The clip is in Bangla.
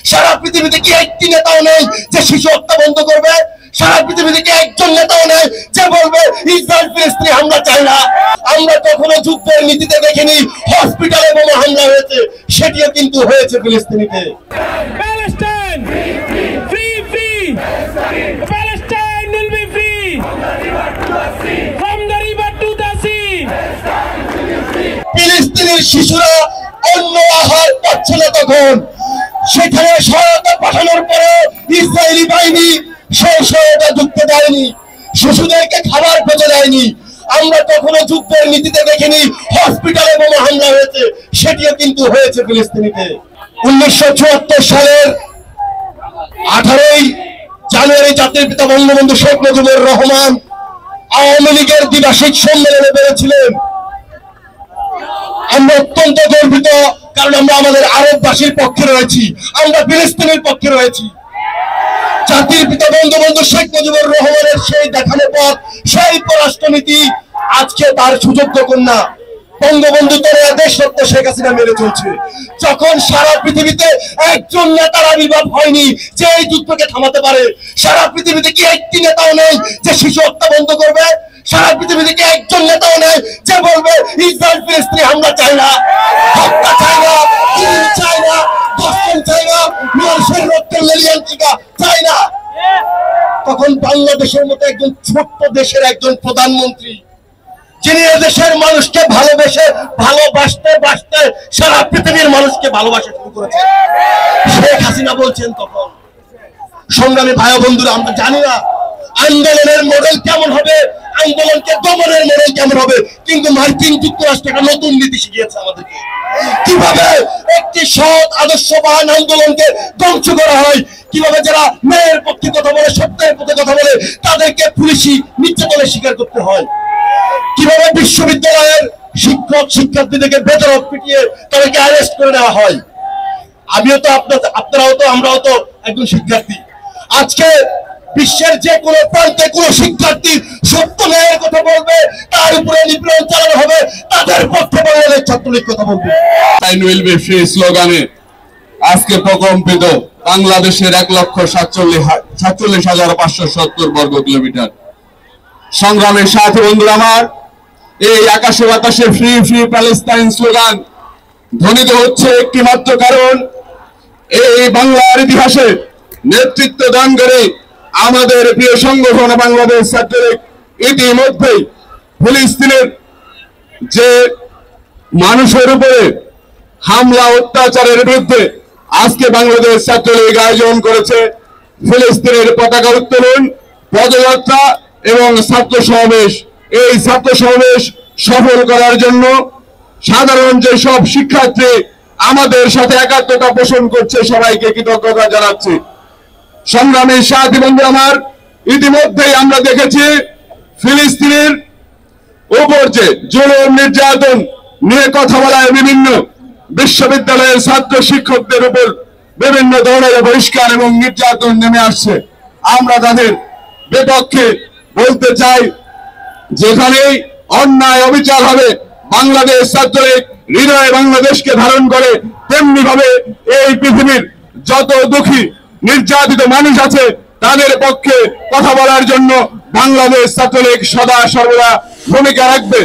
সারা পৃথিবীতে কি একটি নেতাও নেই যে শিশু হত্যা বন্ধ করবে? সারা পৃথিবীতে কি একজন নেতাও নেই যে বলবে ইসরায়েল ফিলিস্তিনি হামলা চাই না? আমরা কখনো যুদ্ধের নীতিতে দেখিনি হসপিটালে বোমা হামলা হয়েছে, সেটিও কিন্তু হয়েছে ফিলিস্তিনিতে। Palestine, free, free. Palestine will be free. From the river to the sea. ফিলিস্তিনের শিশুরা অন্য আহার পাচ্ছে না, তখন সেখানে সহায়তা পাঠানোর পরে ইসরায়েলি বাহিনী সেই সহায়তা ঢুকতে দেয়নি, শিশুদেরকে খাবার পেতে দেয়নি। আমরা কখনো যুদ্ধের নীতিতে দেখিনি হসপিটালে বোমা হামলা হয়েছে, সেটিও কিন্তু হয়েছে ফিলিস্তিনিতে। 1974 সালের 18 জানুয়ারি জাতির পিতা বঙ্গবন্ধু শেখ মুজিবুর রহমান আওয়ামী লীগের দ্বিবার্ষিক সম্মেলনে বলেছিলেন, আমরা অত্যন্ত গর্বিত, কারণ আমরা আমাদের আরববাসীর পক্ষে রয়েছি, আমরা ফিলিস্তিনের পক্ষে রয়েছি। জাতির পিতা বঙ্গবন্ধু শেখ মুজিবুর রহমানের সেই দেখানো পথ, সেই পররাষ্ট্রনীতি আজকে তার সুযোগ্য কন্যা বঙ্গবন্ধু তনয়া দেশরত্ন শেখ হাসিনা মেনে চলছে। যখন সারা পৃথিবীতে একজন নেতার আবির্ভাব হয়নি যে এই যুদ্ধকে থামাতে পারে, সারা পৃথিবীতে কি একটি নেতাও নেই যে শিশু হত্যা বন্ধ করবে? সারা পৃথিবীতে কি একজন নেতাও নেই যে বলবে ইসরায়েল ফিলিস্তিনি হামলা চাই না, হত্যা চাই না, চাই না, দর্শন চাই না, মানুষের রক্তের লেলিয়ান টিকা চাই না? তখন বাংলাদেশের মতো একজন ছোট্ট দেশের একজন প্রধানমন্ত্রী, যিনি দেশের মানুষকে ভালোবাসতে সারা পৃথিবীর মানুষকে ভালোবাসা শুরু করেছেন, শেখ হাসিনা বলছেন তখন, সংগ্রামী ভাই বন্ধুরা, আমরা জানি না আন্দোলনের মডেল কেমন হবে, আন্দোলনকে দমনের মডেল কেমন হবে, কিন্তু মার্কিন যুক্তরাষ্ট্র একটা নতুন নীতি শিখিয়েছে আমাদেরকে, কিভাবে একটি সৎ আদর্শবান আন্দোলনকে ধ্বংস করা হয়, কিভাবে যারা মেয়ের পক্ষে কথা বলে, সত্যের পক্ষে কথা বলে, তাদেরকে পুলিশি নির্যাতনের শিকার করতে হয়, কিভাবে বিশ্ববিদ্যালয়ের শিক্ষক শিক্ষার্থীদেরকে বেধড়ক পিটিয়ে তাদেরকে অ্যারেস্ট করে নেওয়া হয়। আমিও তো আপনারাও তো আমরাও তো একজন শিক্ষার্থী। আজকে বিশ্বের যে কোনো প্রান্তে কোন শিক্ষার্থী সত্য ন্যায়ের কথা বলবে, তার উপরে নিপীড়ন চালানো হবে, তাদের পক্ষে বাংলাদেশ ছাত্রলীগ কথা বলবে। পালেস্টাইন উইল বি ফ্রি স্লোগানে আজকে প্রকম্পিত বাংলাদেশের 1,47,570 বর্গ কিলোমিটার। সংগ্রামের সাথী বন্ধুরা আমার, এই আকাশে বাতাসে ফ্রি ফ্রি প্যালেস্টাইন স্লোগান ধ্বনিত হচ্ছে একটি মাত্র কারণ, এই বাংলার ইতিহাসে নেতৃত্ব দান করে আমাদের প্রিয় সংগঠন বাংলাদেশ ছাত্রলীগ ইতিমধ্যেই ফিলিস্তিনের যে মানুষের উপরে হামলা অত্যাচারের বিরুদ্ধে আজকে বাংলাদেশ ছাত্রলীগ আয়োজন করেছে ফিলিস্তিনের পতাকা উত্তোলন, পদযাত্রা এবং ছাত্র সমাবেশ। এই ছাত্র সমাবেশ সফল করার জন্য সাধারণ যেসব শিক্ষার্থী আমাদের সাথে একাত্মতা পোষণ করছে, সবাইকে কৃতজ্ঞতা জানাচ্ছি। সংগ্রামী সাথী বন্ধু আমার, ইতিমধ্যেই আমরা দেখেছি ফিলিস্তিনের উপর যে জুলুম নির্যাতন নিয়ে কথা বলায় বিভিন্ন বিশ্ববিদ্যালয়ের ছাত্র শিক্ষকদের উপর বিভিন্ন ধরনের বহিষ্কার এবং নির্যাতন নেমে আসছে। আমরা তাদের বিপক্ষে বলতে চাই, যেখানেই অন্যায় অবিচার হবে বাংলাদেশ ছাত্রলীগ হৃদয়ে বাংলাদেশকে ধারণ করে, তেমনি ভাবে এই পৃথিবীর যত দুঃখী নির্যাতিত মানুষ আছে তাদের পক্ষে কথা বলার জন্য বাংলাদেশ ছাত্রলীগ সদা সর্বদা ভূমিকা রাখবে।